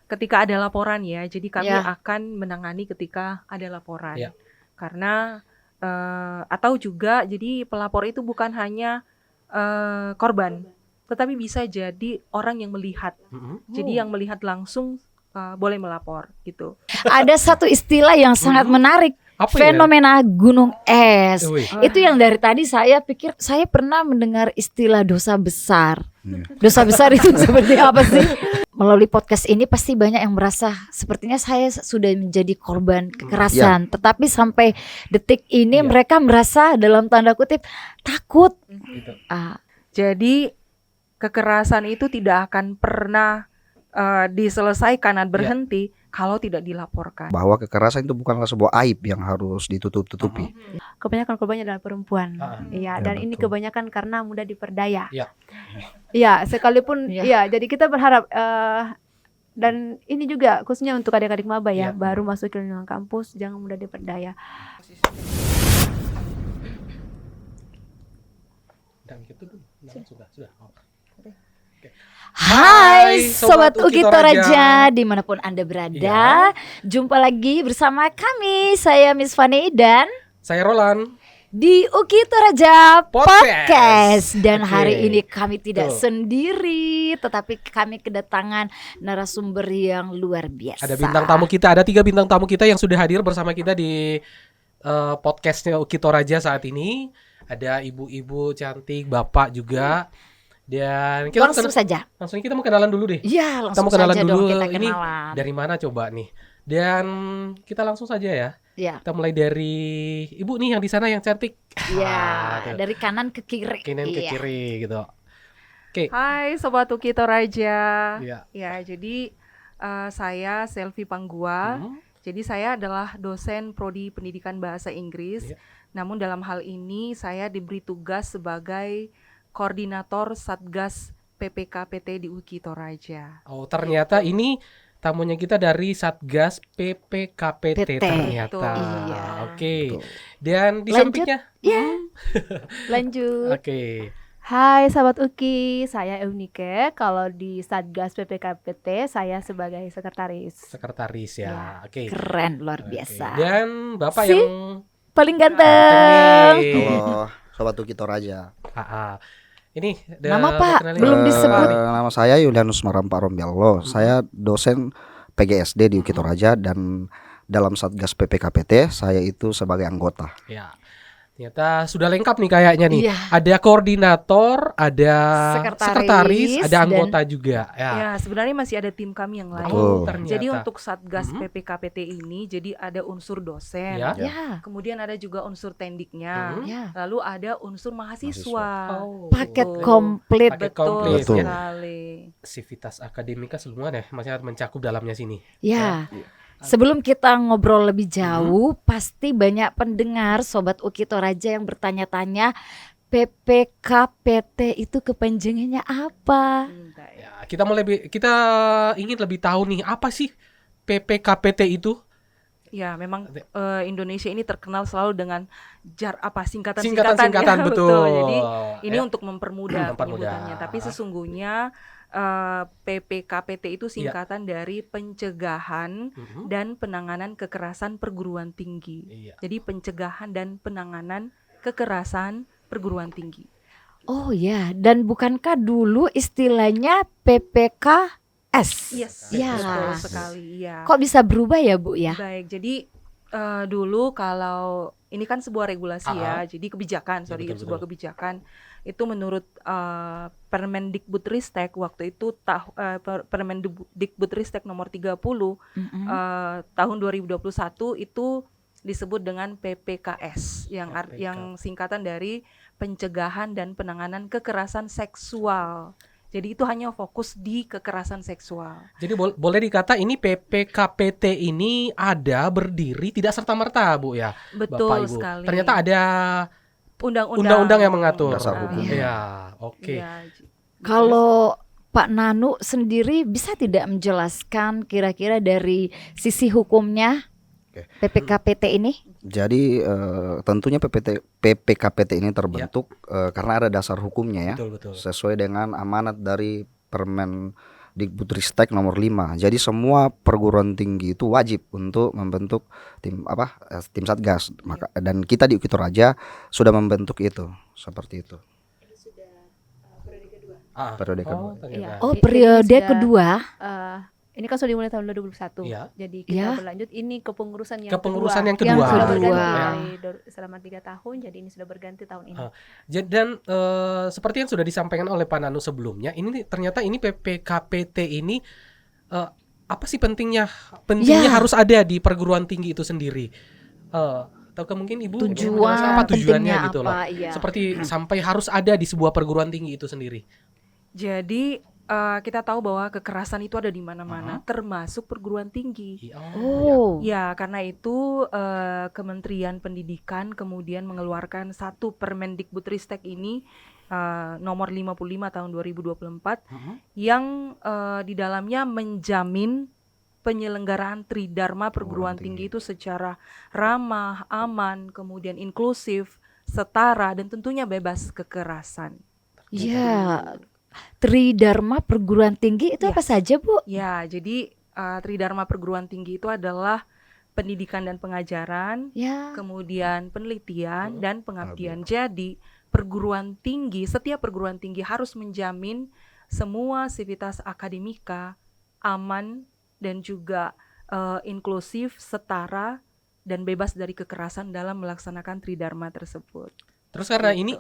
ketika ada laporan ya. Jadi kami Ya. akan menangani ketika ada laporan. Ya. Karena atau juga jadi pelapor itu bukan hanya korban, tetapi bisa jadi orang yang melihat. Jadi yang melihat langsung boleh melapor gitu. Ada satu istilah yang sangat menarik. Apa Fenomena gunung es. Wih. Itu yang dari tadi saya pikir, saya pernah mendengar istilah dosa besar. Dosa besar itu seperti apa sih? Melalui podcast ini pasti banyak yang merasa sepertinya saya sudah menjadi korban kekerasan. Tetapi sampai detik ini mereka merasa dalam tanda kutip takut. Jadi kekerasan itu tidak akan pernah diselesaikan dan berhenti kalau tidak dilaporkan. Bahwa kekerasan itu bukanlah sebuah aib yang harus ditutup-tutupi. Kebanyakan korbannya adalah perempuan. Iya, dan ini betul. kebanyakan karena mudah diperdaya. Iya. Iya, sekalipun Iya. iya, jadi kita berharap dan ini juga khususnya untuk adik-adik maba ya, Iya. baru masuk ke lingkungan kampus jangan mudah diperdaya. Dan gitu dulu. Nah, sudah. Hai Sobat Uki Uki Toraja. Toraja dimanapun Anda berada. Jumpa lagi bersama kami, saya Miss Fani dan Saya Roland. di Uki Toraja Podcast. Podcast. Dan Oke. hari ini kami tidak Betul. sendiri, tetapi kami kedatangan narasumber yang luar biasa. Ada bintang tamu kita, ada 3 bintang tamu kita yang sudah hadir bersama kita di podcastnya Uki Toraja saat ini. Ada ibu-ibu cantik, bapak juga. Dan kita Langsung saja. langsung kita mau kenalan dulu deh. Ya, Kita langsung mau kenalan saja dulu. dong kita Ini kenalan. dari mana coba nih? Dan kita langsung saja ya. Ya. Kita mulai dari ibu nih yang di sana yang cantik. Ya, tuh. dari kanan ke kiri. Kanan ke Iya. kiri gitu. Oke. Hai Sobat Uki Toraja. Iya. Ya, jadi saya Selvi Panggua. Jadi saya adalah dosen prodi pendidikan bahasa Inggris. Iya. Namun dalam hal ini saya diberi tugas sebagai koordinator Satgas PPKPT di Uki Toraja. Oh, ternyata ini tamunya kita dari Satgas PPKPT PT. ternyata. Betul. Iya. Oke. Betul. Dan di Lanjut. sampingnya. Ya. Lanjut. Oke. Hai sahabat Uki, saya Eunike. Kalau di Satgas PPKPT saya sebagai sekretaris. Sekretaris ya. Oke. Keren, luar Oke. biasa. Dan Bapak Si? yang Paling ganteng. nih. Halo, Sobat Uki Toraja. Ini Nama Pak, kenalin. belum disebut. Nama saya Yulianus Marampa Rombiallo. Saya dosen PGSD di Uki Toraja dan dalam Satgas PPKPT saya itu sebagai anggota. Ya. Ternyata sudah lengkap nih kayaknya nih. Iya. Ada koordinator, ada Sekretaris, sekretaris, ada dan- anggota juga. Ya. Ya, sebenarnya masih ada tim kami yang lain. Betul. Ternyata. Jadi untuk Satgas PPKPT ini, jadi ada unsur dosen, Ya. Ya. kemudian ada juga unsur tendiknya, Ya. lalu ada unsur mahasiswa. Oh, Paket Betul. komplit. Paket Betul komplit, Betul. ya. sekali. Sivitas akademika semua deh, maksudnya mencakup dalamnya sini. Ya. Sebelum kita ngobrol lebih jauh, pasti banyak pendengar Sobat Uki Toraja yang bertanya-tanya PPKPT itu kepanjangannya apa? Ya, kita ingin lebih tahu nih apa sih PPKPT itu? Ya, memang Indonesia ini terkenal selalu dengan singkatan-singkatan. Singkatan-singkatan, ya, betul. Jadi ini Ya. untuk mempermudah Mempermudah. penyebutannya. Tapi sesungguhnya PPKPT itu singkatan dari pencegahan dan penanganan kekerasan perguruan tinggi. Iya. Jadi pencegahan dan penanganan kekerasan perguruan tinggi. Oh ya, dan bukankah dulu istilahnya PPKS? Yes, Ya. betul sekali. Ya. Kok bisa berubah ya, Bu ya? Baik, jadi dulu kalau ini kan sebuah regulasi Ah. ya, jadi kebijakan, Ya, betul, sebuah kebijakan itu menurut Permendikbudristek waktu itu Permendikbudristek nomor 30 tahun 2021 itu disebut dengan PPKS yang singkatan dari pencegahan dan penanganan kekerasan seksual. Jadi itu hanya fokus di kekerasan seksual. Jadi boleh dikata ini PPKPT ini ada berdiri tidak serta-merta, Bu ya. Betul Bapak, Ibu. sekali. Ternyata ada undang-undang yang mengatur. Dasar hukum. Iya, oke. Iya. Kalau Pak Nanu sendiri bisa tidak menjelaskan kira-kira dari sisi hukumnya PPKPT ini? Jadi tentunya PPKPT ini terbentuk karena ada dasar hukumnya ya. Betul. Sesuai dengan amanat dari Permen Dikbudristek nomor 5. Jadi semua perguruan tinggi itu wajib untuk membentuk tim tim Satgas. Maka dan kita di UKI Toraja sudah membentuk itu seperti itu. Periode kedua. Iya. Oh, Ini periode sudah, kedua. Ini kan sudah dimulai tahun 2021. Iya. Jadi kita berlanjut ini kepengurusan yang Kepengurusan yang kedua. kedua. Sudah berganti Kedua. selama 3 tahun. Jadi ini sudah berganti tahun ini. Dan seperti yang sudah disampaikan oleh Pak Nanu sebelumnya, ini ternyata ini PPKPT ini apa sih pentingnya harus ada di perguruan tinggi itu sendiri? Ataukah mungkin Ibu Tujuan, menjelaskan apa tujuannya pentingnya gitu loh? apa, iya. Seperti sampai harus ada di sebuah perguruan tinggi itu sendiri. Jadi kita tahu bahwa kekerasan itu ada di mana-mana, termasuk perguruan tinggi. Oh. Ya, karena itu Kementerian Pendidikan kemudian mengeluarkan satu Permendikbudristek ini nomor 55 tahun 2024 yang di dalamnya menjamin penyelenggaraan Tridharma perguruan tinggi itu secara ramah, aman, kemudian inklusif, setara, dan tentunya bebas kekerasan. Ya, Tridharma perguruan tinggi itu apa saja, Bu? Ya, jadi Tridharma perguruan tinggi itu adalah pendidikan dan pengajaran, Ya. kemudian penelitian dan pengabdian. Jadi perguruan tinggi, setiap perguruan tinggi harus menjamin semua sivitas akademika aman dan juga inklusif, setara, dan bebas dari kekerasan dalam melaksanakan Tridharma tersebut. Terus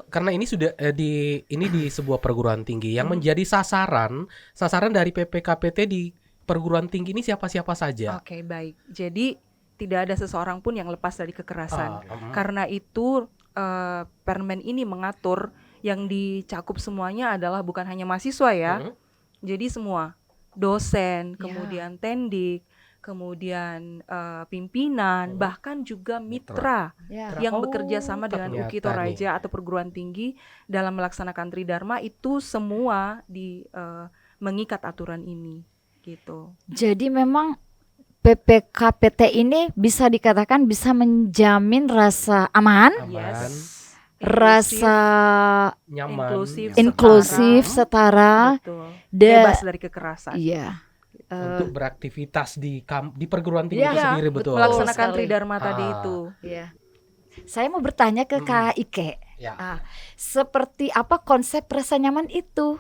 karena ini sudah di sebuah perguruan tinggi yang menjadi sasaran dari PPKPT di perguruan tinggi ini siapa-siapa saja. Oke, baik. Jadi tidak ada seseorang pun yang lepas dari kekerasan. Karena itu Permen ini mengatur yang dicakup semuanya adalah bukan hanya mahasiswa ya. Jadi semua dosen, kemudian tendik, kemudian pimpinan, bahkan juga mitra yang bekerja sama dengan UKI Toraja atau perguruan tinggi dalam melaksanakan Tridharma itu semua mengikat aturan ini gitu. Jadi memang PPKPT ini bisa dikatakan bisa menjamin rasa aman, Yes. rasa Nyaman, inklusif, setara, betul. da- Bebas dari kekerasan. iya. untuk beraktivitas di perguruan tinggi itu Iya, sendiri, betul. melaksanakan Sekali. Tridharma tadi Ah. itu. Iya. Saya mau bertanya ke Kak Ike. Ya. Seperti apa konsep rasa nyaman itu?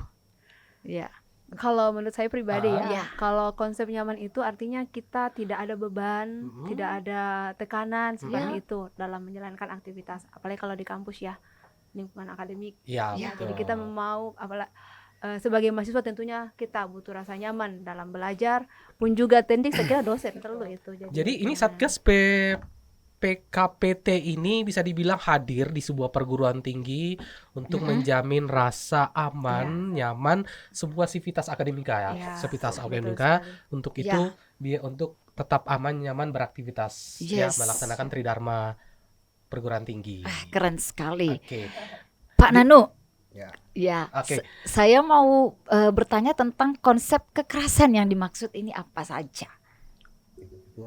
Ya. Kalau menurut saya pribadi Iya. kalau konsep nyaman itu artinya kita tidak ada beban, tidak ada tekanan seperti itu dalam menjalankan aktivitas. Apalagi kalau di kampus ya, lingkungan akademik. Iya, Ya, betul. jadi kita mau sebagai mahasiswa tentunya kita butuh rasa nyaman dalam belajar, pun juga tendik saya kira dosen perlu itu. Jadi ini Satgas PKPT ini bisa dibilang hadir di sebuah perguruan tinggi untuk menjamin rasa aman, nyaman, sebuah sivitas akademika ya, Iya, sivitas betul akademika. sekali. Untuk itu untuk tetap aman, nyaman beraktivitas, ya, Yes. melaksanakan Tridharma perguruan tinggi. Keren sekali. Oke. Pak Nanu. Ya. Ya. Oke. Saya mau bertanya tentang konsep kekerasan yang dimaksud ini apa saja.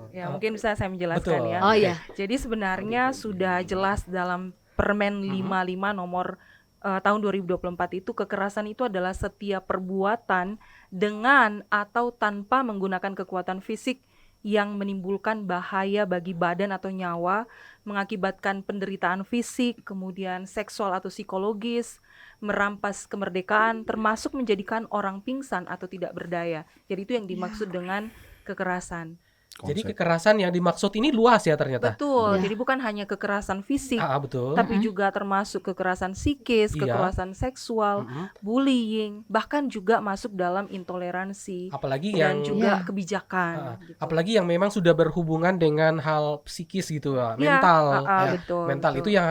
Ya, mungkin bisa saya menjelaskan Betul. ya. Oh ya. Jadi sebenarnya sudah jelas dalam Permen 55 nomor tahun 2024 itu kekerasan itu adalah setiap perbuatan dengan atau tanpa menggunakan kekuatan fisik yang menimbulkan bahaya bagi badan atau nyawa, mengakibatkan penderitaan fisik, kemudian seksual atau psikologis, merampas kemerdekaan, termasuk menjadikan orang pingsan atau tidak berdaya. Jadi itu yang dimaksud dengan kekerasan. Jadi kekerasan yang dimaksud ini luas ya ternyata. Betul. Ya. Jadi bukan hanya kekerasan fisik, Betul. tapi juga termasuk kekerasan psikis, Iya. kekerasan seksual, bullying, bahkan juga masuk dalam intoleransi Apalagi dan yang juga Ya. kebijakan. gitu. apalagi yang memang sudah berhubungan dengan hal psikis gitu ya, Ya, mental. betul, Mental betul. itu yang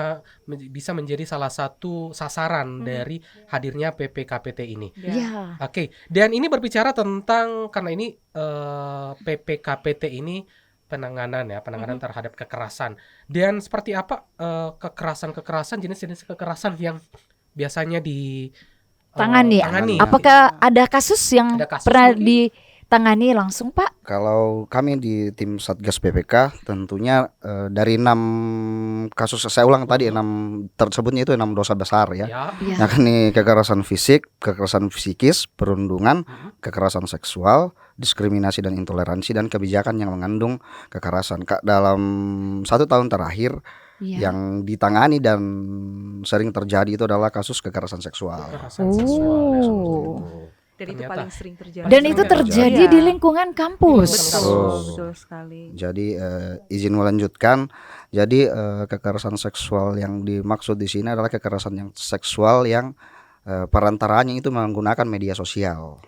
bisa menjadi salah satu sasaran dari hadirnya PPKPT ini. Ya. Ya. Oke, dan ini berbicara tentang karena ini PPKPT ini penanganan terhadap kekerasan. Dan seperti apa kekerasan jenis-jenis kekerasan yang biasanya Tangani. tangani. Apakah ada kasus yang Ada kasus pernah mungkin? ditangani langsung, Pak? Kalau kami di tim Satgas PPK tentunya dari 6 kasus, saya ulang tadi 6 tersebutnya itu 6 dosa besar ya. Ya. Ya. Yakni kekerasan fisik, kekerasan psikis, perundungan, kekerasan seksual, diskriminasi dan intoleransi, dan kebijakan yang mengandung kekerasan. Dalam 1 tahun terakhir Iya. yang ditangani dan sering terjadi itu adalah kasus kekerasan seksual. Kekerasan seksual ya, seperti Oh. itu. Dan itu Ternyata. paling sering terjadi. Dan Paling itu sering terjadi Iya. di lingkungan kampus. Betul, Betul. betul sekali. Jadi izin melanjutkan. Jadi kekerasan seksual yang dimaksud di sini adalah kekerasan yang seksual yang perantaranya itu menggunakan media sosial.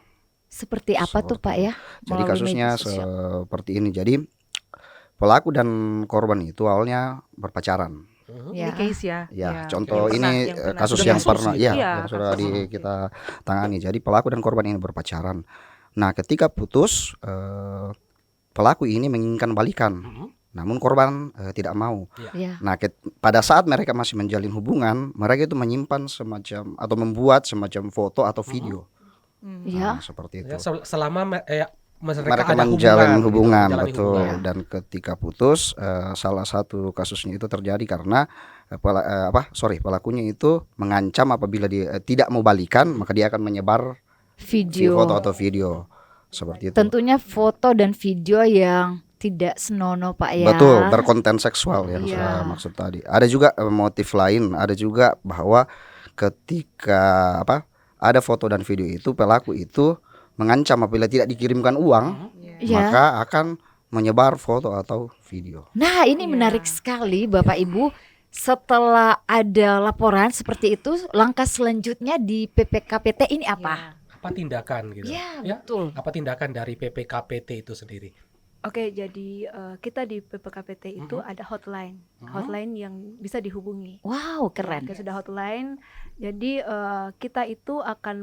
Seperti apa tuh Pak ya? Jadi Melalui kasusnya media sosial. seperti ini. Jadi pelaku dan korban itu awalnya berpacaran. Ya. Ini case ya. Ya, Ya, contoh yang ini pernah- yang kasus Sudah yang kasus pernah gitu. ya, Iya, yang sudah kasus. kita tangani. Jadi pelaku dan korban ini berpacaran. Nah, ketika putus pelaku ini menginginkan balikan. Namun korban tidak mau. Ya. Nah, pada saat mereka masih menjalin hubungan, mereka itu menyimpan semacam atau membuat semacam foto atau video. Ya. Nah, seperti itu. Ya, selama mereka Mereka ada menjalin gitu, hubungan, menjalani betul. hubungan. Dan ketika putus, salah satu kasusnya itu terjadi karena pelakunya itu mengancam apabila dia tidak mau balikan, maka dia akan menyebar Video. foto atau video seperti itu. Tentunya foto dan video yang tidak senonoh Pak ya. Betul, berkonten seksual yang Iya. saya maksud tadi. Ada juga motif lain, ada juga bahwa ketika ada foto dan video itu, pelaku itu mengancam apabila tidak dikirimkan uang, Iya. maka akan menyebar foto atau video. Nah, ini Iya. menarik sekali Bapak Ibu. Setelah ada laporan seperti itu, langkah selanjutnya di PPKPT ini apa? Apa tindakan gitu? Ya, Ya, betul. apa tindakan dari PPKPT itu sendiri? Oke, jadi kita di PPKPT itu ada hotline, hotline yang bisa dihubungi. Wow, keren. Oke, sudah hotline. Jadi kita itu akan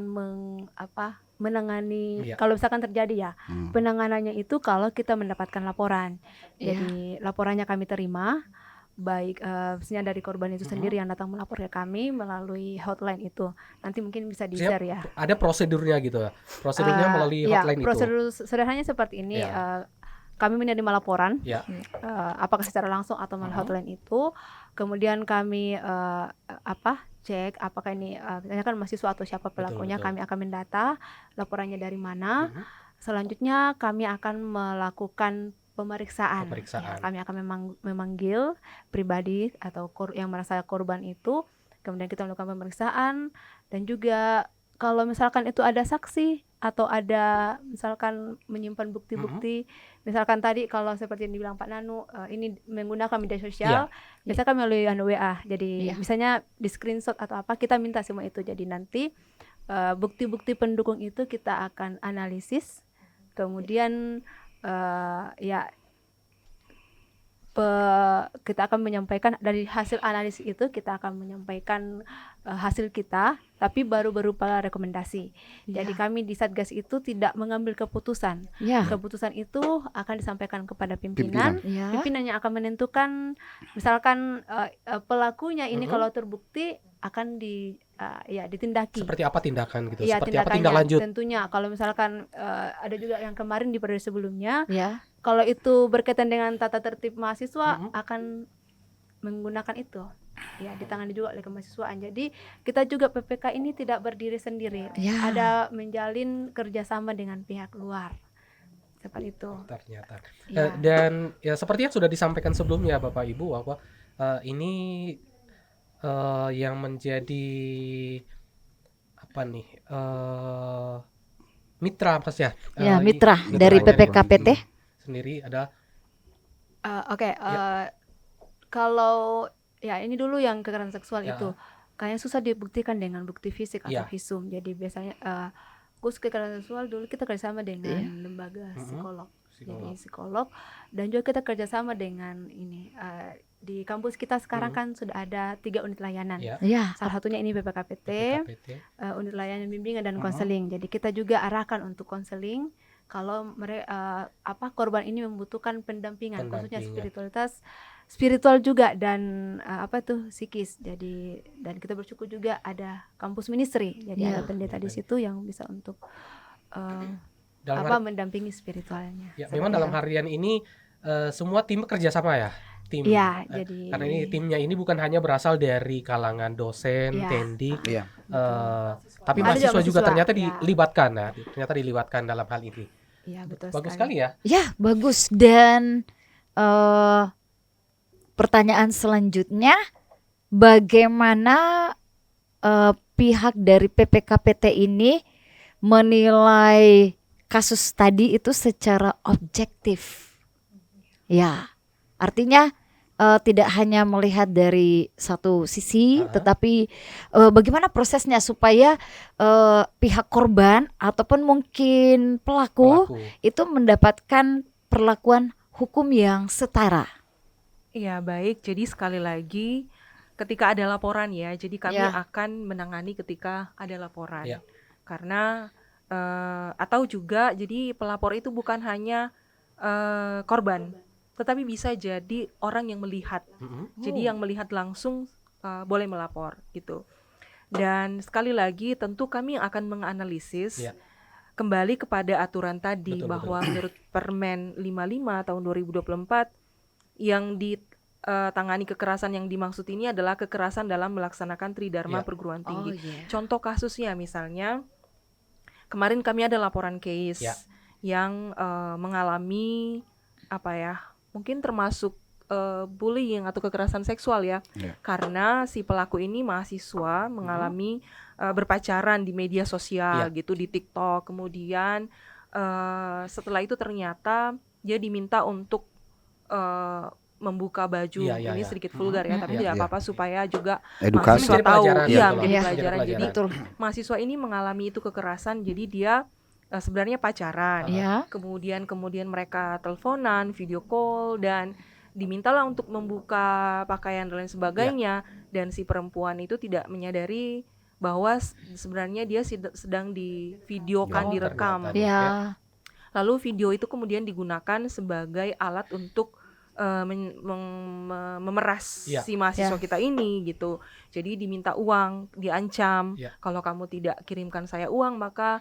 menangani Iya. kalau misalkan terjadi ya. Penanganannya itu kalau kita mendapatkan laporan. Iya. Jadi laporannya kami terima, baik misalnya dari korban itu sendiri yang datang melapor ke kami melalui hotline itu. Nanti mungkin bisa di-share ya. Ada prosedurnya gitu ya? Prosedurnya melalui Ya, hotline itu? prosedur sederhananya seperti ini. Ya. Kami menerima laporan, Ya. apakah secara langsung atau melalui hotline itu, kemudian kami cek apakah ini misalnya kan mahasiswa atau siapa pelakunya, betul. kami akan mendata laporannya dari mana. Selanjutnya kami akan melakukan pemeriksaan. Pemeriksaan. Ya, kami akan memanggil pribadi atau yang merasa korban itu, kemudian kita melakukan pemeriksaan, dan juga kalau misalkan itu ada saksi atau ada misalkan menyimpan bukti-bukti, misalkan tadi kalau seperti yang dibilang Pak Nanu, ini menggunakan media sosial, biasanya kami melalui WA, jadi misalnya di screenshot atau apa, kita minta semua itu. Jadi nanti bukti-bukti pendukung itu kita akan analisis, kemudian kita akan menyampaikan dari hasil analisis itu, kita akan menyampaikan hasil kita, tapi baru berupa rekomendasi. Jadi kami di Satgas itu tidak mengambil keputusan. Ya. Keputusan itu akan disampaikan kepada pimpinan. Ya. Pimpinan yang akan menentukan, misalkan pelakunya ini kalau terbukti akan ditindaki. Seperti apa tindakan gitu? Iya, Seperti apa tindak tindakannya. lanjut? Tentunya kalau misalkan ada juga yang kemarin di periode sebelumnya, Ya. kalau itu berkaitan dengan tata tertib mahasiswa akan menggunakan itu. Ya, ditangani juga oleh kemahasiswaan. Jadi kita juga PPK ini tidak berdiri sendiri. Ya. Ada menjalin kerjasama dengan pihak luar. Seperti itu. Ternyata. Ya. Dan ya seperti yang sudah disampaikan sebelumnya Bapak Ibu, bahwa ini yang menjadi apa nih, mitra Mas ya? Ya, Ini mitra dari PPKPT. sendiri ada. Oke, kalau ya ini dulu yang kekerasan seksual Ya. itu kayaknya susah dibuktikan dengan bukti fisik atau Ya. visum. Jadi biasanya khusus kekerasan seksual dulu kita kerjasama dengan lembaga psikolog. Jadi psikolog, dan juga kita kerjasama dengan ini di kampus kita sekarang kan sudah ada 3 unit layanan. Ya. Ya. Salah satunya ini PPKPT, PPKPT. unit layanan bimbingan dan konseling. Jadi kita juga arahkan untuk konseling kalau mereka korban ini membutuhkan pendampingan, khususnya spiritual juga, dan psikis. Jadi dan kita bersyukur juga ada kampus ministry. Jadi ada pendeta di situ yang bisa untuk Dalam mendampingi spiritualnya. ya, memang dalam harian ini semua tim bekerja sama ya. Tim. Iya, jadi Karena ini timnya ini bukan hanya berasal dari kalangan dosen, Iya. tendik, Iya. tapi Ada mahasiswa juga mahasiswa, ternyata ya. dilibatkan ya. Ternyata dilibatkan dalam hal ini. Iya, betul Bagus sekali ya. Ya, bagus. Dan pertanyaan selanjutnya, bagaimana pihak dari PPKPT ini menilai kasus tadi itu secara objektif? Ya, artinya tidak hanya melihat dari satu sisi, tetapi bagaimana prosesnya supaya pihak korban ataupun mungkin pelaku itu mendapatkan perlakuan hukum yang setara. Iya, baik. Jadi sekali lagi ketika ada laporan ya, jadi kami Ya. akan menangani ketika ada laporan. Ya. Karena atau juga jadi pelapor itu bukan hanya korban, tetapi bisa jadi orang yang melihat. Jadi yang melihat langsung boleh melapor gitu. Dan sekali lagi tentu kami akan menganalisis Ya. kembali kepada aturan tadi Betul, bahwa menurut Permen 55 tahun 2024 yang ditangani kekerasan yang dimaksud ini adalah kekerasan dalam melaksanakan Tridharma Ya. perguruan tinggi. iya. Contoh kasusnya misalnya kemarin kami ada laporan case Ya. yang mengalami mungkin termasuk bullying atau kekerasan seksual ya. Ya. Karena si pelaku ini mahasiswa mengalami berpacaran di media sosial gitu, di TikTok. Kemudian setelah itu ternyata dia diminta untuk membuka baju. Iya, Ini iya. sedikit vulgar ya, tapi Iya, tidak iya. apa-apa supaya juga Edukasi. mahasiswa Menjadi tahu. pelajaran, Iya, betul. menjadi Iya. pelajaran. Menjadi Jadi Betul. mahasiswa ini mengalami itu kekerasan, jadi dia sebenarnya pacaran. Ya. Kemudian mereka teleponan, video call, dan dimintalah untuk membuka pakaian dan lain sebagainya. Dan si perempuan itu tidak menyadari bahwa sebenarnya dia sedang divideokan, Oh, direkam. ternyata. Ya. Lalu video itu kemudian digunakan sebagai alat untuk memeras Ya. si mahasiswa Ya. kita ini gitu. Jadi diminta uang, diancam. Ya. Kalau kamu tidak kirimkan saya uang, maka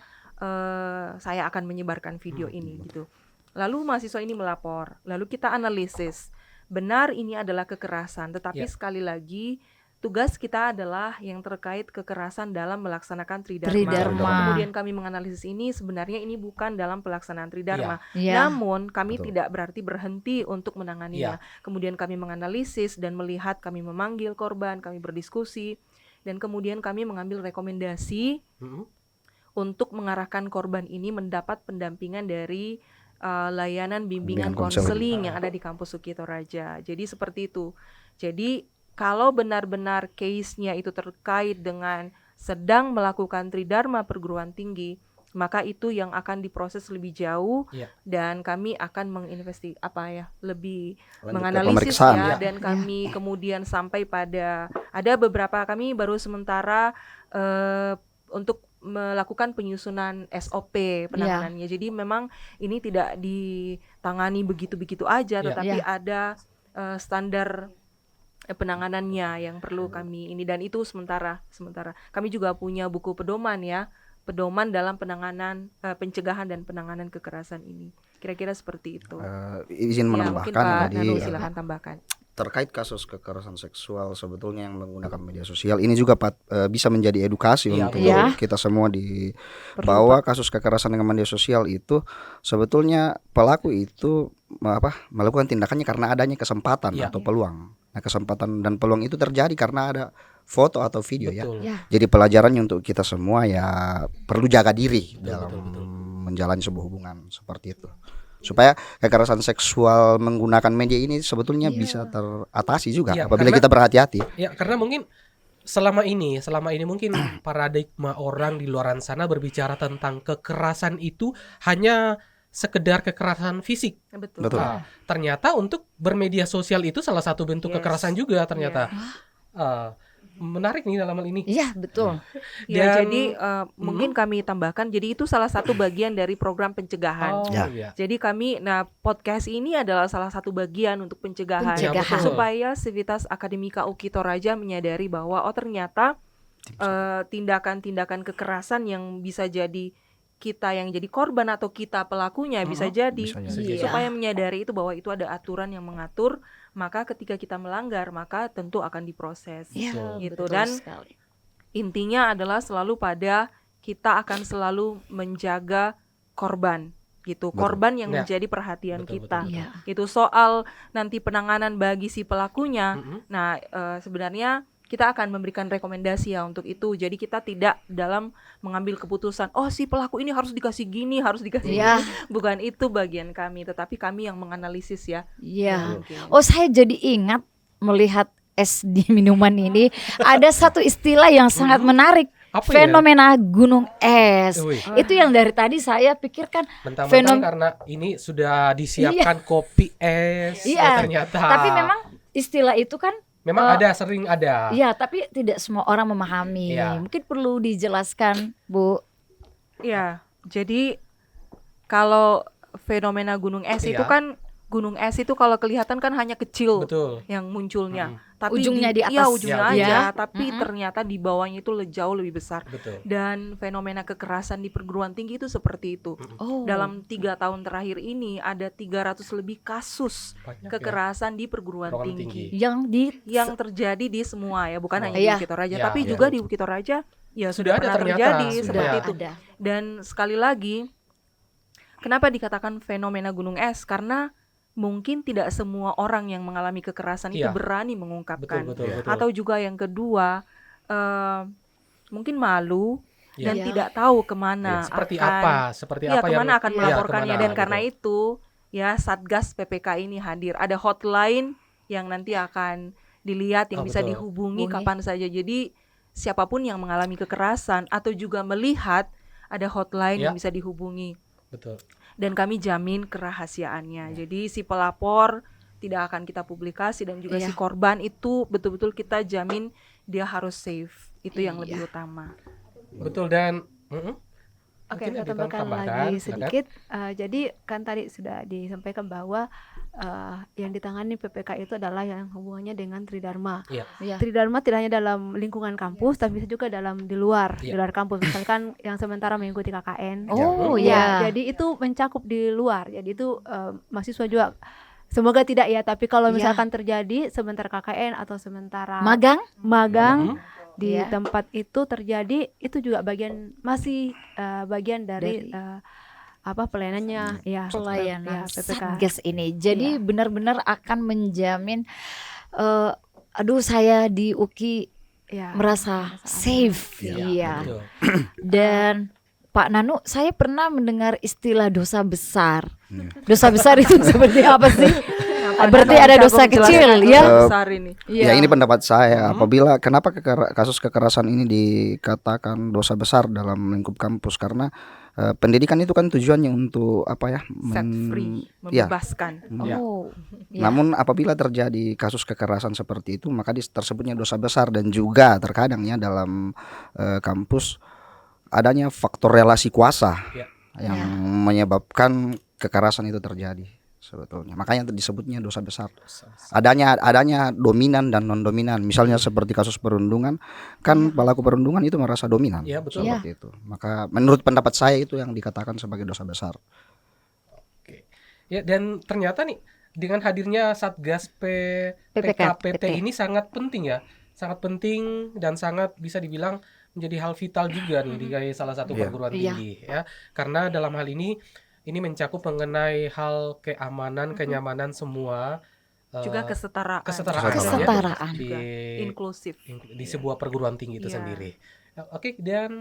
saya akan menyebarkan video ini gitu. Lalu mahasiswa ini melapor. Lalu kita analisis. Benar ini adalah kekerasan, tetapi Ya. sekali lagi tugas kita adalah yang terkait kekerasan dalam melaksanakan Tridharma. Tridharma. Kemudian kami menganalisis ini sebenarnya ini bukan dalam pelaksanaan Tridharma. Ya. Namun kami Betul. tidak berarti berhenti untuk menanganinya. Kemudian kami menganalisis dan melihat, kami memanggil korban, kami berdiskusi, dan kemudian kami mengambil rekomendasi untuk mengarahkan korban ini mendapat pendampingan dari layanan bimbingan Bimbingan konseling. konseling yang ada di kampus Suki Toraja. Jadi seperti itu. Jadi kalau benar-benar case-nya itu terkait dengan sedang melakukan Tridharma perguruan tinggi, maka itu yang akan diproses lebih jauh. Ya. Dan kami akan lebih Lanjut ke menganalisis pemeriksaan. ya, dan kami kemudian sampai pada ada beberapa, kami baru sementara untuk melakukan penyusunan SOP penanganannya. Jadi memang ini tidak ditangani begitu-begitu aja, Ya. tetapi ada standar penanganannya yang perlu kami ini, dan itu sementara. Kami juga punya buku pedoman ya, pedoman dalam penanganan pencegahan dan penanganan kekerasan ini. Kira-kira seperti itu. Izin Ya, mungkin menambahkan Pak tadi Nanu silahkan tambahkan. terkait kasus kekerasan seksual sebetulnya yang menggunakan media sosial ini juga bisa menjadi edukasi Iya, untuk betul. kita semua bahwa kasus kekerasan dengan media sosial itu sebetulnya pelaku itu melakukan tindakannya karena adanya kesempatan Iya. atau peluang. Nah, kesempatan dan peluang itu terjadi karena ada foto atau video ya. Betul. Ya. Jadi pelajarannya untuk kita semua ya perlu jaga diri Betul, dalam betul. menjalani sebuah hubungan seperti itu. Supaya kekerasan seksual menggunakan media ini sebetulnya bisa teratasi juga Iya, apabila karena- kita berhati-hati. Ya, karena mungkin selama ini mungkin paradigma orang di luaran sana berbicara tentang kekerasan itu hanya sekedar kekerasan fisik. Betul. Betul. Ternyata untuk bermedia sosial itu salah satu bentuk Yes. kekerasan juga ternyata. Menarik nih dalam hal ini. Iya, betul. Ya, Dan- jadi mungkin kami tambahkan, jadi itu salah satu bagian dari program pencegahan. Oh, Ya. iya. Jadi podcast ini adalah salah satu bagian untuk pencegahan, Pencegahan. supaya Civitas Akademika UKI Toraja menyadari bahwa ternyata tindakan-tindakan kekerasan yang bisa jadi kita yang jadi korban atau kita pelakunya, bisa jadi. bisa jadi. Iya. Supaya menyadari itu bahwa itu ada aturan yang mengatur, maka ketika kita melanggar maka tentu akan diproses. Iya, Gitu. betul Dan sekali. intinya adalah selalu pada kita akan selalu menjaga korban gitu. Betul. Korban yang Ya. menjadi perhatian Betul, kita. betul, Iya. Itu soal nanti penanganan bagi si pelakunya. Mm-mm. Nah, sebenarnya kita akan memberikan rekomendasi ya untuk itu. Jadi kita tidak dalam mengambil keputusan, oh si pelaku ini harus dikasih gini, harus dikasih Iya. gini. Bukan itu bagian kami, tetapi kami yang menganalisis ya. Iya. Mungkin. Oh, saya jadi ingat melihat es di minuman ini ada satu istilah yang sangat menarik. Apa ya? Fenomena gunung es. Wih, Itu yang dari tadi saya pikirkan. mentang-mentang karena ini sudah disiapkan kopi es, Iya. ternyata. Tapi memang istilah itu kan memang sering ada. ya, tapi tidak semua orang memahami. Iya. Mungkin perlu dijelaskan, Bu. Ya, jadi kalau fenomena gunung es itu Iya. kan, gunung es itu kalau kelihatan kan hanya kecil Betul. yang munculnya. Tapi Ujungnya di iya, atas. ujungnya Ya, aja, ya. tapi ternyata di bawahnya itu jauh lebih besar. Betul. Dan fenomena kekerasan di perguruan tinggi itu seperti itu. Oh. Dalam 3 tahun terakhir ini ada 300 lebih kasus Banyak ya. kekerasan di perguruan Perguruan tinggi yang di yang terjadi di semua ya, bukan hanya Iya. di Bukit Toraja, Ya, tapi ya. juga di Bukit Toraja ya Sudah sudah ada pernah ternyata, terjadi sudah. seperti Ya. itu. ada. Dan sekali lagi, kenapa dikatakan fenomena gunung es? Karena mungkin tidak semua orang yang mengalami kekerasan itu Iya. berani Betul, mengungkapkan. betul, betul. Atau juga yang kedua, mungkin malu Iya. dan Iya. tidak tahu kemana Seperti akan, apa? Seperti iya, apa kemana yang akan iya, melaporkannya. kemana, Dan karena gitu. itu ya Satgas PPK ini hadir. Ada hotline yang nanti akan dilihat, yang Oh, bisa betul. dihubungi Hubungi. kapan saja. Jadi siapapun yang mengalami kekerasan atau juga melihat, ada hotline Ya. yang bisa dihubungi. Betul. Dan kami jamin kerahasiaannya. Jadi si pelapor tidak akan kita publikasi, dan juga Iya. si korban itu betul-betul kita jamin dia harus safe. Itu yang Iya. lebih utama. Betul, dan Oke, mungkin saya ada tambahkan tambahan, lagi silakan. sedikit. Jadi kan tadi sudah disampaikan bahwa yang ditangani PPK itu adalah yang hubungannya dengan Tridharma. Iya. Iya. Tridharma tidak hanya dalam lingkungan kampus, tapi bisa juga di luar Iya. kampus. Misalkan yang sementara mengikuti KKN. Oh, Ya, ya. jadi itu mencakup di luar. Jadi itu mahasiswa juga. Semoga tidak ya, tapi kalau Iya. misalkan terjadi sebentar KKN atau sementara Magang? magang di Iya. tempat itu terjadi, itu juga masih bagian dari pelayanannya ya, Pelayanan PPK. Satgas ini. Jadi Iya. benar-benar akan menjamin aduh, saya di UKI Ya, merasa aman. safe. Iya, Iya. betul. Dan Pak Nanu, saya pernah mendengar istilah dosa besar. Dosa besar itu seperti apa sih? Berarti ada dosa kecil, ya? Besar ini. Ya, ini pendapat saya. Apabila kenapa kasus kekerasan ini dikatakan dosa besar dalam lingkup kampus, karena pendidikan itu kan tujuannya untuk apa ya? Set free, ya. membebaskan. Ya. Oh. Ya. Namun apabila terjadi kasus kekerasan seperti itu, maka tersebutnya dosa besar. Dan juga terkadang ya dalam kampus adanya faktor relasi kuasa Ya. yang menyebabkan kekerasan itu terjadi sebetulnya. Makanya disebutnya dosa besar. Adanya dominan dan non dominan. Misalnya seperti kasus perundungan, kan pelaku perundungan itu merasa dominan. Iya, betul. Seperti itu. Maka menurut pendapat saya itu yang dikatakan sebagai dosa besar. Oke. Ya, dan ternyata nih dengan hadirnya Satgas PPKPT PKPT ini sangat penting ya. Sangat penting dan sangat bisa dibilang menjadi hal vital juga nih di salah satu Iya. perguruan Iya. tinggi ya. Karena dalam hal ini mencakup mengenai hal keamanan, kenyamanan semua Juga kesetaraan. kesetaraan, Kesetaraan. ya, Inklusif. di sebuah perguruan tinggi itu Iya. sendiri. Oke, dan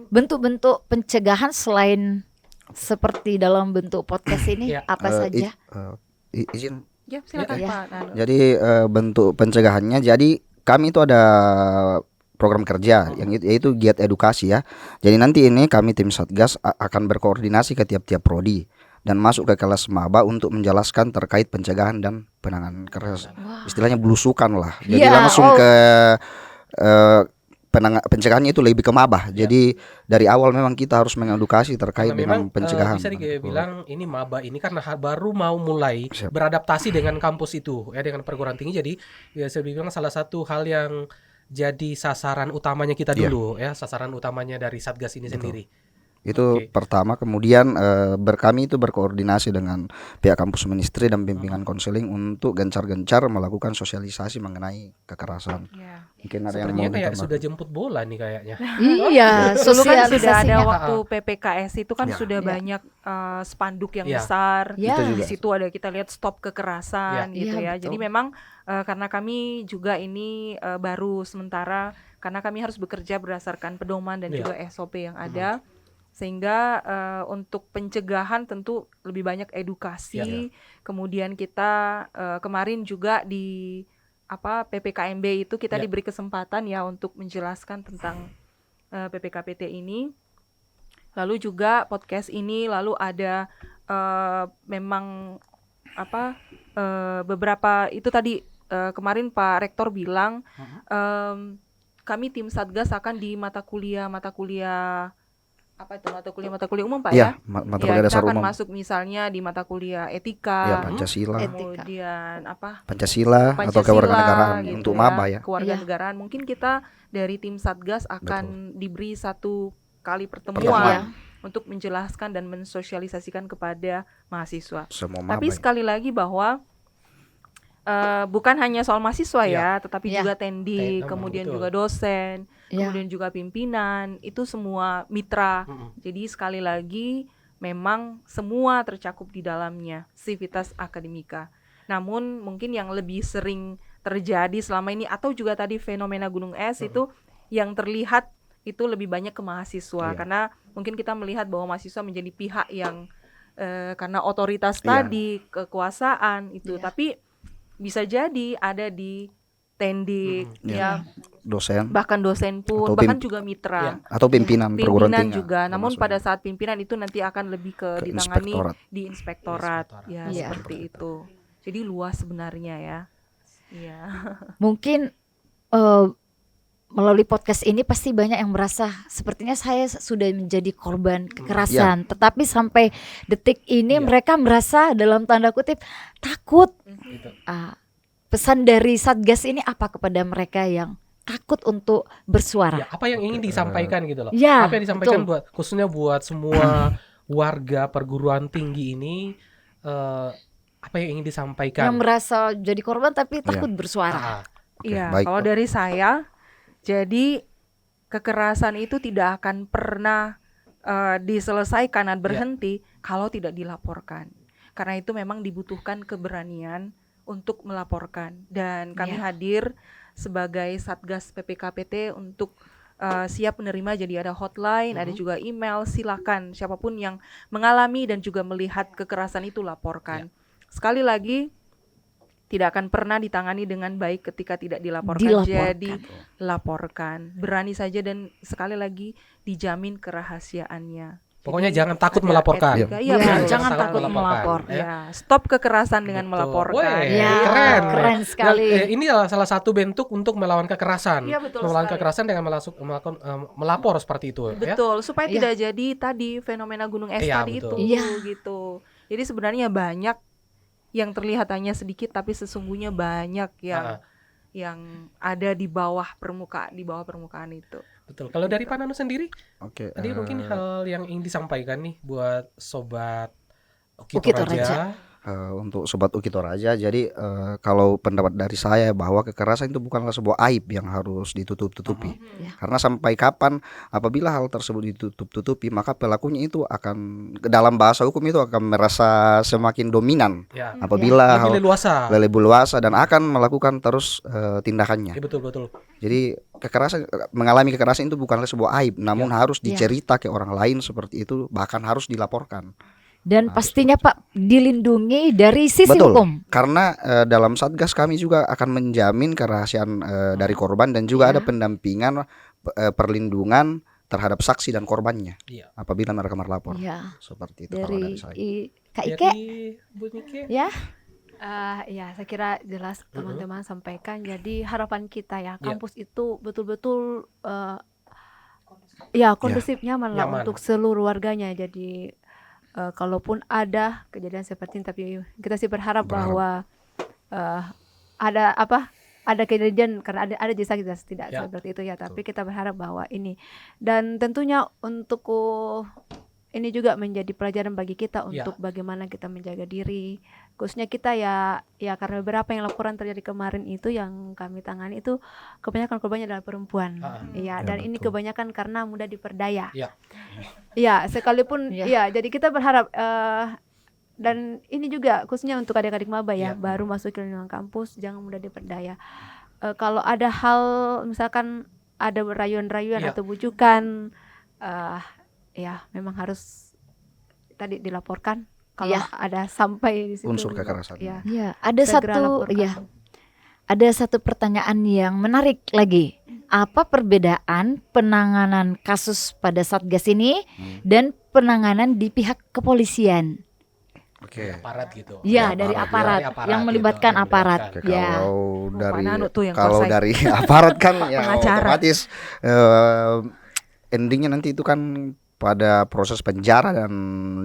Bentuk-bentuk pencegahan selain seperti dalam bentuk podcast ini Ya. apa saja? Izin. Ya, silakan Ya. Pak Nanu. Jadi bentuk pencegahannya, jadi kami itu ada program kerja yang yaitu giat edukasi ya. Jadi nanti ini kami tim Satgas akan berkoordinasi ke tiap-tiap prodi dan masuk ke kelas maba untuk menjelaskan terkait pencegahan dan penanganan kekerasan. Istilahnya belusukan lah. Jadi Iya, langsung oh. ke pencegahannya itu lebih ke maba. Jadi dari awal memang kita harus mengedukasi terkait karena memang dengan pencegahan. bisa dibilang ini maba ini karena baru mau mulai Siap. beradaptasi dengan kampus itu ya, dengan perguruan tinggi. Jadi ya saya bilang salah satu hal yang jadi sasaran utamanya kita Iya. dulu ya, sasaran utamanya dari Satgas ini sendiri. Itu Oke. pertama, kemudian kami itu berkoordinasi dengan pihak kampus ministry dan bimbingan konseling untuk gencar-gencar melakukan sosialisasi mengenai kekerasan. Ya. Mungkin ada yang Sepertinya mau kayak ditambah. sudah jemput bola nih kayaknya. Iya, Dulu kan sudah ada sosialisasinya. waktu PPKS itu kan Ya. sudah Ya. banyak spanduk yang Ya. besar. Ya. Itu juga. Di situ ada kita lihat stop kekerasan gitu Ya, ya. betul. Jadi memang karena kami juga ini baru sementara karena kami harus bekerja berdasarkan pedoman dan Ya. juga SOP yang ada. Sehingga untuk pencegahan tentu lebih banyak edukasi. Kemudian kita kemarin juga di PPKMB itu kita Ya. diberi kesempatan ya untuk menjelaskan tentang PPKPT ini. Lalu juga podcast ini, lalu ada memang beberapa itu tadi kemarin Pak Rektor bilang kami tim Satgas akan di mata kuliah mata kuliah umum Pak Iya, ya? mata Ya, kuliah kita dasar akan umum. masuk misalnya di mata kuliah Ya, etika, Pancasila. kemudian Pancasila atau kewarganegaraan gitu untuk ya, maba ya. kewarganegaraan. Mungkin kita dari tim Satgas akan diberi satu kali Pertemuan. pertemuan untuk menjelaskan dan mensosialisasikan kepada mahasiswa. Semua maba. Tapi sekali lagi bahwa bukan hanya soal mahasiswa ya, tetapi Ya. juga TENDI, kemudian betul. juga dosen, Ya. kemudian juga pimpinan, itu semua mitra. Mm-mm. Jadi sekali lagi memang semua tercakup di dalamnya Civitas Akademika. Namun mungkin yang lebih sering terjadi selama ini atau juga tadi fenomena gunung es itu yang terlihat itu lebih banyak ke mahasiswa. Iya. Karena mungkin kita melihat bahwa mahasiswa menjadi pihak yang karena otoritas Iya. tadi, kekuasaan itu. Iya. Tapi bisa jadi ada di tendik ya, Dosen bahkan dosen pun, Atau bahkan pimp- juga mitra. atau pimpinan perguruan Pimpinan tinggi. juga, namun termasuk. pada saat pimpinan itu nanti akan lebih ke Ke ditangani inspektorat. di inspektorat, Inspektorat. ya Iya. seperti itu. Jadi luas sebenarnya ya. Iya. Mungkin melalui podcast ini pasti banyak yang merasa sepertinya saya sudah menjadi korban kekerasan, tetapi sampai detik ini Iya. mereka merasa dalam tanda kutip takut. Gitu. Pesan dari Satgas ini apa kepada mereka yang takut untuk bersuara? Ya, apa yang ingin disampaikan gitu loh. Ya, Apa yang disampaikan betul. buat khususnya buat semua warga perguruan tinggi ini, apa yang ingin disampaikan? Yang merasa jadi korban tapi takut bersuara. Ah, Oke, Iya, baik. kalau dari saya, jadi kekerasan itu tidak akan pernah diselesaikan dan berhenti kalau tidak dilaporkan. Karena itu memang dibutuhkan keberanian untuk melaporkan. Dan kami hadir sebagai Satgas PPKPT untuk siap menerima. Jadi ada hotline, ada juga email. Silakan siapapun yang mengalami dan juga melihat kekerasan itu laporkan. Sekali lagi, tidak akan pernah ditangani dengan baik ketika tidak dilaporkan. Jadi laporkan, berani saja dan sekali lagi dijamin kerahasiaannya. Pokoknya Jadi, jangan takut ada melaporkan. etika. Iya, Ya, betul. jangan takut melapor. Ya, stop kekerasan dengan Betul. melaporkan. Weh, Ya, keren. sekali. Ini adalah salah satu bentuk untuk melawan kekerasan. Iya, betul Melawan sekali. kekerasan dengan melakukan melapor seperti itu ya. Betul, supaya Iya. tidak jadi tadi fenomena gunung es Iya, tadi betul. itu Iya. gitu. Jadi sebenarnya banyak yang terlihat hanya sedikit tapi sesungguhnya banyak yang ada di bawah permukaan itu. Betul. Kalau dari Pak Nanu sendiri, Oke. tadi mungkin hal yang ingin disampaikan nih buat sobat Ukito Ukito Raja. Raja. Untuk sobat Ukito Raja, jadi kalau pendapat dari saya bahwa kekerasan itu bukanlah sebuah aib yang harus ditutup-tutupi. Ya. Karena sampai kapan apabila hal tersebut ditutup-tutupi, maka pelakunya itu akan dalam bahasa hukum itu akan merasa semakin dominan Ya. apabila Lebih leluasa. leluasa dan akan melakukan terus tindakannya. Ya, betul. Jadi mengalami kekerasan itu bukanlah sebuah aib, namun harus dicerita ke orang lain seperti itu, bahkan harus dilaporkan. Dan pastinya Pak dilindungi dari sisi Betul. hukum. Karena dalam Satgas kami juga akan menjamin kerahasiaan dari korban dan juga ada pendampingan perlindungan terhadap saksi dan korbannya Iya. apabila mereka melapor. Ya. Seperti itu kalau Dari dari saya. Kak Ike, Jadi Bu Nike. ya. Ya, saya kira jelas teman-teman sampaikan. Jadi harapan kita ya, kampus itu betul-betul kondusif, nyaman lah Nyaman. untuk seluruh warganya. Jadi kalaupun ada kejadian seperti ini, tapi kita sih berharap bahwa ada ada kejadian karena ada kisah-kisah tidak Ya, seperti itu ya, tapi kita berharap bahwa ini, dan tentunya untuk ini juga menjadi pelajaran bagi kita Ya. untuk bagaimana kita menjaga diri, khususnya kita ya karena beberapa yang laporan terjadi kemarin itu yang kami tangani itu kebanyakan korbannya adalah perempuan. Ya, Dan ini betul. kebanyakan karena mudah diperdaya. Ya. Ya, sekalipun Ya. jadi kita berharap dan ini juga khususnya untuk adik-adik maba Ya. baru masuk ke lingkungan kampus, jangan mudah diperdaya. Kalau ada hal misalkan ada rayuan-rayuan Ya. atau bujukan, ya memang harus tadi dilaporkan kalau Ya. ada sampai di situ. Unsur kekerasan. Ya. Ya, ada Segera satu laporkan. ya. Ada satu pertanyaan yang menarik lagi. Apa perbedaan penanganan kasus pada Satgas ini dan penanganan di pihak kepolisian? Oke. Aparat gitu. Ya, Dari dari aparat, Dari aparat yang gitu, melibatkan yang aparat. melibatkan. Oke, Ya. kalau dari Pak Nanu tuh yang kalau kuasai. dari aparat kan ya Pengacara. otomatis endingnya nanti itu kan pada proses penjara dan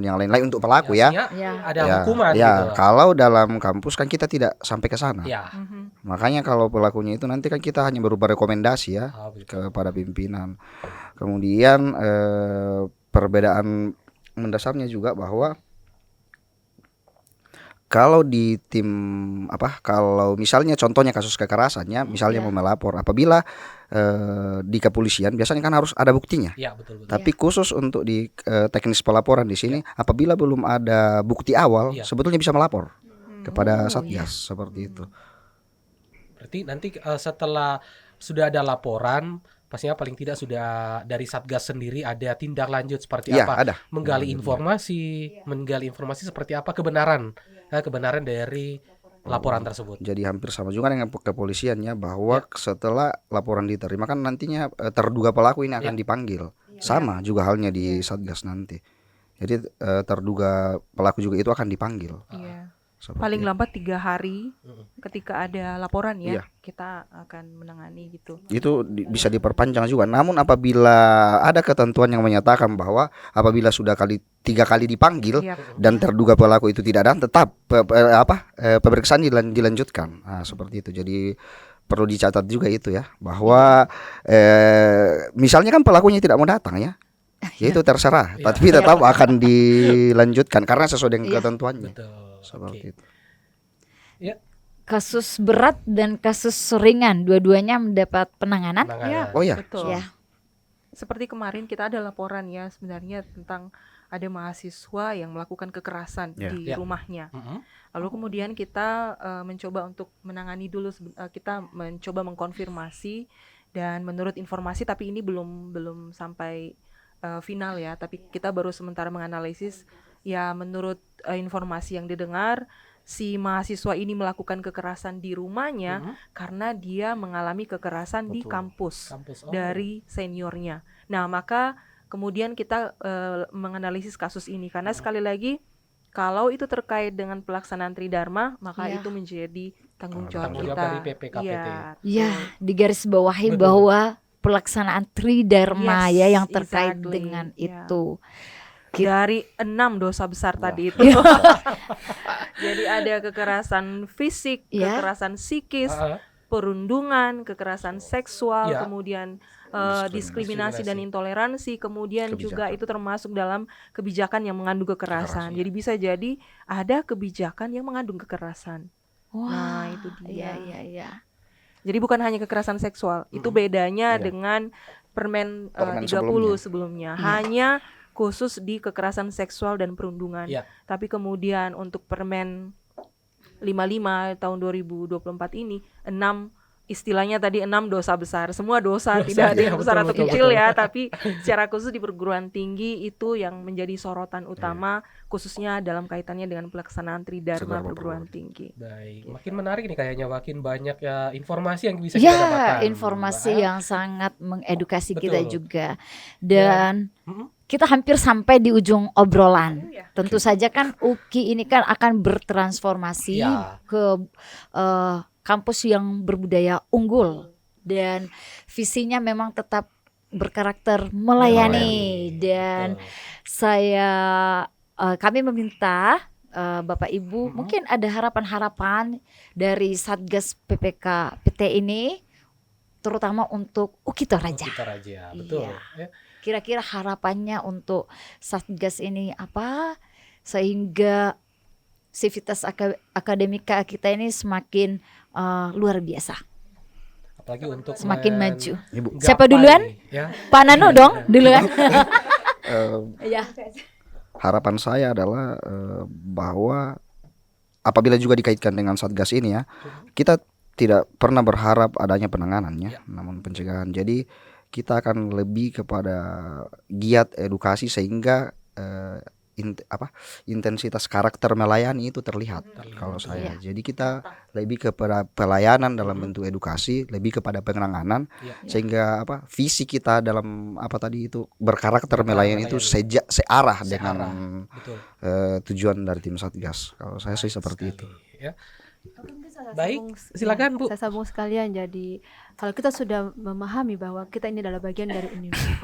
yang lain-lain untuk pelaku ya. Artinya Ya. ada Ya, hukuman ya, gitu. kalau dalam kampus kan kita tidak sampai ke sana. Ya. Mhm. Makanya kalau pelakunya itu nanti kan kita hanya berupa rekomendasi ya Betul. kepada pimpinan. Kemudian perbedaan mendasarnya juga bahwa kalau di tim kalau misalnya contohnya kasus kekerasannya, misalnya mau melapor, apabila di kepolisian biasanya kan harus ada buktinya. Ya, betul. Tapi khusus untuk di teknis pelaporan di sini, apabila belum ada bukti awal, Iya. sebetulnya bisa melapor kepada Oh, Satgas seperti itu. Berarti nanti setelah sudah ada laporan, pastinya paling tidak sudah dari Satgas sendiri ada tindak lanjut seperti Iya, apa? ada. Menggali informasi seperti apa kebenaran dari laporan tersebut. Jadi hampir sama juga dengan kepolisiannya bahwa setelah laporan diterima kan nantinya terduga pelaku ini akan dipanggil. Sama juga halnya di Satgas nanti. Jadi terduga pelaku juga itu akan dipanggil. Iya. Seperti Paling itu. lambat 3 hari ketika ada laporan ya, Iya. kita akan menangani gitu. Itu bisa diperpanjang juga. Namun apabila ada ketentuan yang menyatakan bahwa apabila sudah 3 kali dipanggil Iya. dan terduga pelaku itu tidak ada, tetap pemeriksaan dilanjutkan. Nah, seperti itu. Jadi perlu dicatat juga itu ya, bahwa misalnya kan pelakunya tidak mau datang ya. Ya itu terserah, Iya. tapi tetap akan dilanjutkan karena sesuai dengan Iya. ketentuannya. Betul. Seperti Oke. itu. Kasus berat dan kasus ringan, dua-duanya mendapat penanganan. Penanganan. Oh ya. Betul. Ya. Seperti kemarin kita ada laporan ya sebenarnya tentang ada mahasiswa yang melakukan kekerasan Ya. di Ya. rumahnya. Mm-mm. Lalu kemudian kita mencoba untuk menangani dulu, kita mencoba mengkonfirmasi dan menurut informasi, tapi ini belum sampai final ya, tapi kita baru sementara menganalisis ya, menurut informasi yang didengar si mahasiswa ini melakukan kekerasan di rumahnya karena dia mengalami kekerasan di Betul. kampus Kampus. dari seniornya. Nah, maka kemudian kita menganalisis kasus ini karena sekali lagi kalau itu terkait dengan pelaksanaan Tridharma, maka Ya. itu menjadi tanggung jawab Tanggung jawab kita. dari PPKPT. Iya, Ya, betul. digarisbawahi Betul. bahwa pelaksanaan Tridharma Yes, ya yang terkait exactly. dengan Ya. itu. Dari 6 dosa besar tadi itu. Jadi ada kekerasan fisik, Ya. kekerasan psikis, Ah, perundungan, kekerasan seksual, Ya. kemudian diskriminasi dan Diskriminasi. intoleransi, kemudian juga Kebijakan. itu termasuk dalam kebijakan yang mengandung kekerasan. Kekerasan, Jadi bisa jadi ada kebijakan yang mengandung kekerasan. Wah, Nah, itu Iya, dia. iya, iya. Jadi bukan hanya kekerasan seksual, itu bedanya Iya. dengan Permen, Permen 30 sebelumnya. Iya. Hanya khusus di kekerasan seksual dan perundungan. Iya. Tapi kemudian untuk Permen 55 tahun 2024 ini 6, istilahnya tadi 6 dosa besar. Semua dosa, Dosa, tidak ada iya, yang besar betul, atau betul, kecil betul. ya, tapi secara khusus di perguruan tinggi itu yang menjadi sorotan utama khususnya dalam kaitannya dengan pelaksanaan Tridharma Tridharma perguruan tinggi. Baik, makin menarik nih kayaknya, makin banyak ya informasi yang bisa kita dapatkan. Ya, informasi Mbak. yang sangat mengedukasi Betul. kita juga. Dan Mm-mm. kita hampir sampai di ujung obrolan. Iya. Tentu saja kan UKI ini kan akan bertransformasi Ya. ke kampus yang berbudaya unggul dan visinya memang tetap berkarakter melayani. Dan Betul. kami meminta Bapak Ibu, mungkin ada harapan-harapan dari Satgas PPK PT ini, terutama untuk UKI Toraja. UKI Toraja, betul. Iya. Ya. Kira-kira harapannya untuk Satgas ini apa sehingga sivitas akademika kita ini semakin luar biasa, Apalagi untuk semakin maju. Ibu. Siapa duluan? Ya. Pak Nano dong duluan. Ya. Harapan saya adalah bahwa apabila juga dikaitkan dengan Satgas ini ya, kita tidak pernah berharap adanya penanganannya, namun pencegahan. Jadi kita akan lebih kepada giat edukasi sehingga intensitas karakter melayani itu terlihat kalau saya. Jadi kita lebih kepada pelayanan dalam bentuk edukasi, lebih kepada penanganan sehingga visi kita dalam itu berkarakter melayani itu searah dengan tujuan dari tim Satgas. Kalau saya sih seperti itu. Ya. Baik, silakan Bu. Saya sambung sekalian. Jadi kalau kita sudah memahami bahwa kita ini adalah bagian dari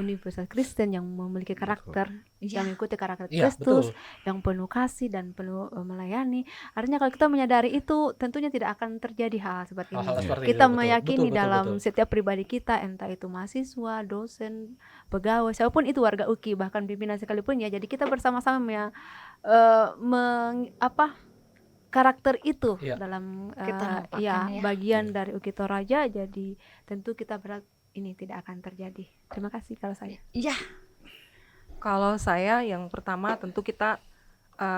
Universitas Kristen yang memiliki karakter yang mengikuti karakter Kristus, yang penuh kasih dan penuh melayani. Artinya kalau kita menyadari itu, tentunya tidak akan terjadi hal seperti ini. Kita meyakini dalam setiap pribadi kita, entah itu mahasiswa, dosen, pegawai, siapapun itu, warga UKI, bahkan pimpinan sekalipun ya. Jadi kita bersama-sama karakter itu dalam bagian dari UKI Toraja. Jadi tentu kita berharap ini tidak akan terjadi. Terima kasih kalau saya. Iya. Kalau saya yang pertama tentu kita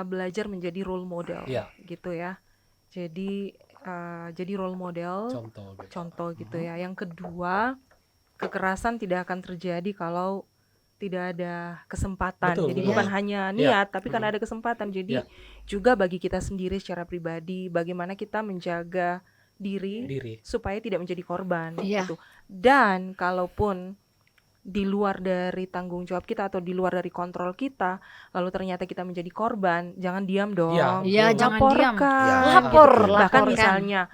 belajar menjadi role model gitu ya. Jadi role model, contoh gitu ya. Yang kedua, kekerasan tidak akan terjadi kalau tidak ada kesempatan. Jadi bukan hanya niat, tapi kan ada kesempatan. Jadi juga bagi kita sendiri secara pribadi, bagaimana kita menjaga diri supaya tidak menjadi korban gitu. Dan kalaupun di luar dari tanggung jawab kita atau di luar dari kontrol kita, lalu ternyata kita menjadi korban, jangan diam dong. Jangan diam. Lapor. Bahkan misalnya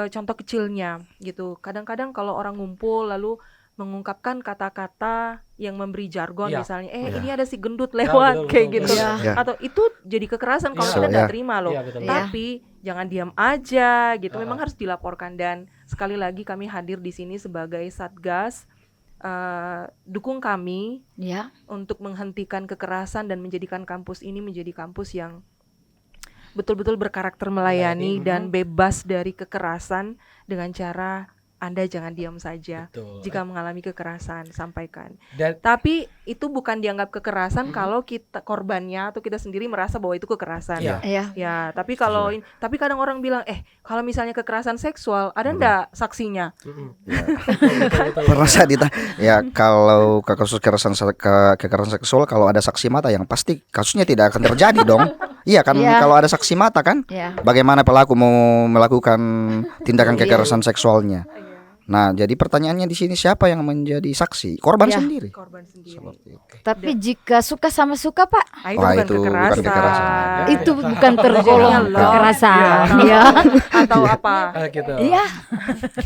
contoh kecilnya gitu. Kadang-kadang kalau orang ngumpul lalu mengungkapkan kata-kata yang memberi jargon, misalnya ini ada si gendut lewat kayak gitu, atau itu jadi kekerasan kalau kita nggak terima loh. Tapi jangan diam aja gitu, memang harus dilaporkan. Dan sekali lagi kami hadir di sini sebagai Satgas, dukung kami untuk menghentikan kekerasan dan menjadikan kampus ini menjadi kampus yang betul-betul berkarakter melayani dan bebas dari kekerasan dengan cara Anda jangan diam saja. Jika mengalami kekerasan, sampaikan. Tapi itu bukan dianggap kekerasan kalau kita korbannya atau kita sendiri merasa bahwa itu kekerasan. Ya, tapi kalau tapi kadang orang bilang, kalau misalnya kekerasan seksual, ada enggak saksinya? Pernah saya ditanya, ya kalau kasus kekerasan seksual kalau ada saksi mata yang pasti kasusnya tidak akan terjadi dong. Iya kan, kalau ada saksi mata kan, bagaimana pelaku mau melakukan tindakan kekerasan seksualnya? Nah, jadi pertanyaannya di sini siapa yang menjadi saksi? Korban sendiri. Tapi jika suka sama suka, Pak, itu bukan kekerasan. Itu bukan tergolong kekerasan, atau apa? Gitu.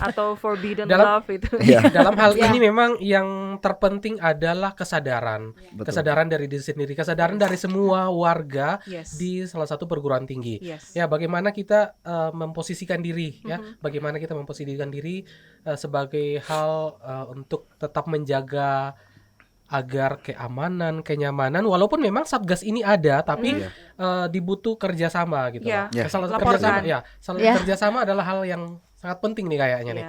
Atau forbidden love itu. Dalam hal ini memang yang terpenting adalah kesadaran. Kesadaran dari diri sendiri, kesadaran dari semua warga di salah satu perguruan tinggi. Ya, bagaimana kita memposisikan diri, bagaimana kita memposisikan diri sebagai hal untuk tetap menjaga agar keamanan, kenyamanan, walaupun memang Satgas ini ada, tapi dibutuh kerjasama gitu. Kerjasama adalah hal yang sangat penting nih kayaknya nih.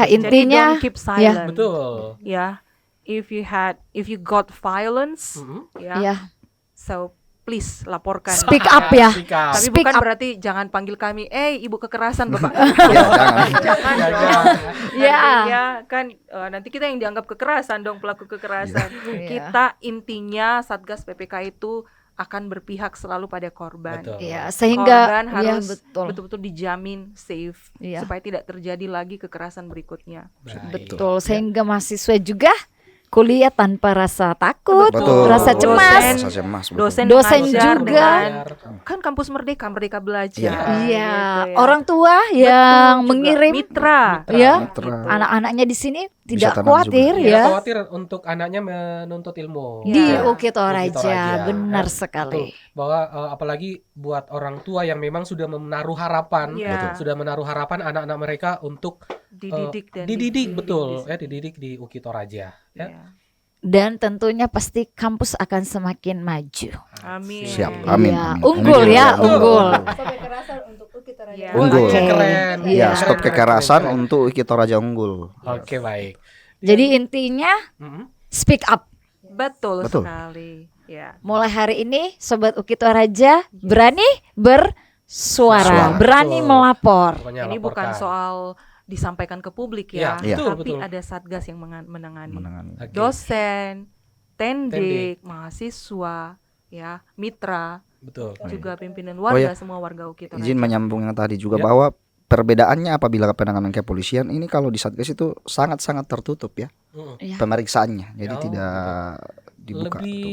Intinya keep silent. Betul. If you got violence, so please laporkan. Speak up Tapi bukan berarti jangan panggil kami, ibu kekerasan Bapak. Jangan. Kan nanti kita yang dianggap kekerasan dong, pelaku kekerasan. Kita intinya Satgas PPK itu akan berpihak selalu pada korban. Sehingga korban harus betul-betul dijamin safe supaya tidak terjadi lagi kekerasan berikutnya. Betul, sehingga mahasiswa juga kuliah tanpa rasa takut, Betul. rasa cemas. Rasa cemas, betul. Dosen juga. dengan, kan kampus Merdeka Belajar. Iya, gitu ya. orang tua Betul yang juga. mengirim mitra. ya Mitra. anak-anaknya di sini Bisa tidak tenang khawatir juga. ya. khawatir untuk anaknya menuntut ilmu. Di Ya. Ukit Ukit Toraja, Toraja, benar ya. sekali. Betul. Bahwa apalagi buat orang tua yang memang sudah menaruh harapan, Iya. sudah menaruh harapan anak-anak mereka untuk Dididik dan dididik, betul, di- ya dididik di Ukit Toraja. Ya. Iya. Dan tentunya pasti kampus akan semakin maju. Amin. Siap. Amin, Iya, amin. unggul Amin. ya, Betul. unggul. Iya. Unggul. Oke. Keren. Ya, Iya. stop kekerasan untuk Ukit Toraja unggul. Oke, baik. Jadi intinya Mm-mm. speak up. Betul, Betul. sekali. Ya. Mulai hari ini Sobat Ukit Toraja berani bersuara, Suara. berani Betul. melapor. Pokoknya Ini bukan laporkan. soal disampaikan ke publik ya, Iya, betul, tapi betul. ada satgas yang menangani. Menangani. Oke. Dosen, tendik, mahasiswa, ya, mitra, Betul. juga pimpinan Oh warga, ya, semua warga Ukit Toraja. Izin menyambung yang tadi juga Ya. bahwa perbedaannya apabila penanganan kepolisian ini kalau di Satgas itu sangat-sangat tertutup ya Mm-mm. Ya. pemeriksaannya. Jadi Oh, tidak dibuka. Lebih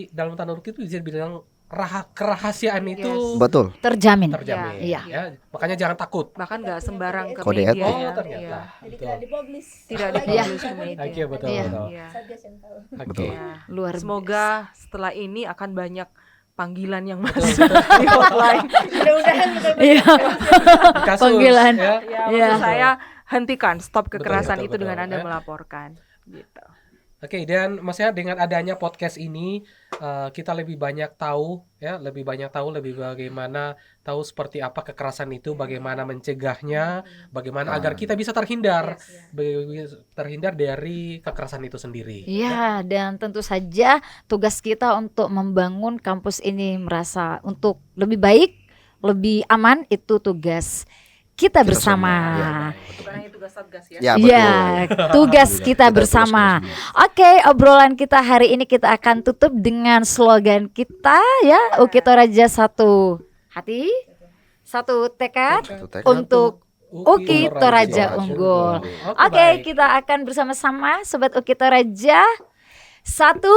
dalam tanda kutip itu bisa dibilang kerahasiaan itu Betul. Terjamin. terjamin. Iya. Ya, makanya jangan takut. Bahkan nggak sembarang ke Kode media etik. Oh, ya. ternyata. Iya. Betul. Tidak Iya. dipublish ke media. Oke, betul, Iya. betul. Iya. Oke. Betul. Ya. Luar Semoga setelah ini akan banyak panggilan yang Betul, masuk di hotline. Iya. Kasus, Panggilan. ya. Ya, Iya. maksud saya hentikan, stop Betul, kekerasan betul, itu betul, dengan Anda ya. melaporkan. Gitu. Oke, dan maksudnya dengan adanya podcast ini kita lebih banyak tahu ya, lebih bagaimana tahu seperti apa kekerasan itu, bagaimana mencegahnya, bagaimana agar kita bisa terhindar terhindar dari kekerasan itu sendiri. Ya, dan tentu saja tugas kita untuk membangun kampus ini merasa untuk lebih baik, lebih aman itu tugas kita bersama. Bukan hanya tugas satgas ya. Ya, betul. Ya, tugas kita bersama. Oke, obrolan kita hari ini kita akan tutup dengan slogan kita ya, Ukit Toraja satu hati, satu tekad Satu tekad untuk Ukit Toraja unggul. Oke, baik. kita akan bersama-sama Sobat Ukit Toraja. Satu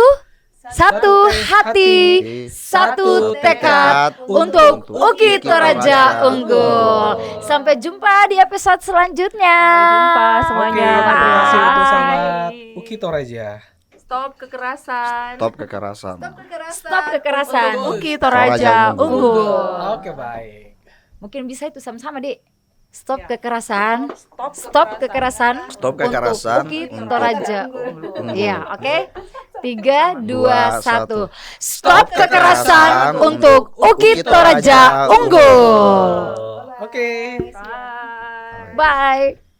hati, satu tekad untuk Ukit Toraja unggul. Sampai jumpa di episode selanjutnya. Jumpa Oke, semuanya. terima kasih Bye. untuk sangat Ukit Toraja. Stop kekerasan. Stop kekerasan. Stop kekerasan. Ukit Toraja Toraja unggul. Oke, baik. Mungkin bisa itu sama-sama, Dik. Stop kekerasan. Stop kekerasan. Stop kekerasan Untuk Ukit untuk Toraja unggul. Iya, oke. 3, 2, 1. Stop Stop kekerasan untuk Ukit Toraja unggul. Oke. Bye. Bye.